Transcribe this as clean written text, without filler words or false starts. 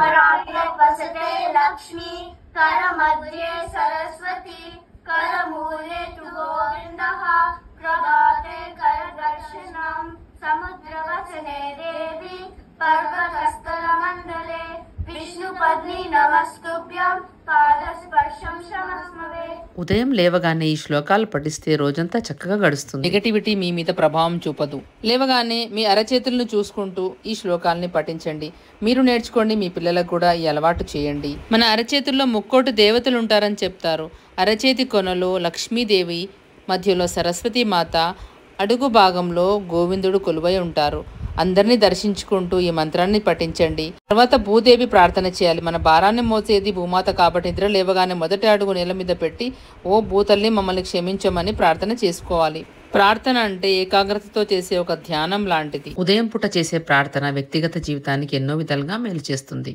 कराग्रे वसते लक्ष्मी करमध्ये सरस्वती करमूले तु गोविन्दः प्रभाते करदर्शनं समुद्रवसने देवी पर्वतस्थलमण्डले विष्णुपत्नी नमस्तुभ्यं पादस्पर्शं क्षमस्मवे। ఉదయం లేవగానే ఈ శ్లోకాలు పఠిస్తే రోజంతా చక్కగా గడుస్తుంది. నెగటివిటీ మీ మీద ప్రభావం చూపదు. లేవగానే మీ అరచేతులను చూసుకుంటూ ఈ శ్లోకాలని పఠించండి. మీరు నేర్చుకోండి, మీ పిల్లలకు కూడా ఈ అలవాటు చేయండి. మన అరచేతుల్లో ముక్కోటి దేవతలు ఉంటారని చెప్తారు. అరచేతి కొనలో లక్ష్మీదేవి, మధ్యలో సరస్వతి మాత, అడుగు భాగంలో గోవిందుడు కొలువై ఉంటారు. అందరినీ దర్శించుకుంటూ ఈ మంత్రాన్ని పఠించండి. తర్వాత భూదేవి ప్రార్థన చేయాలి. మన భారాన్ని మోసేది భూమాత కాబట్టి నిద్ర లేవగానే మొదటి అడుగు నేల మీద పెట్టి ఓ భూతల్ని మమ్మల్ని క్షమించమని ప్రార్థన చేసుకోవాలి. ప్రార్థన అంటే ఏకాగ్రతతో చేసే ఒక ధ్యానం లాంటిది. ఉదయం పూట చేసే ప్రార్థన వ్యక్తిగత జీవితానికి ఎన్నో విధాలుగా మేలు చేస్తుంది.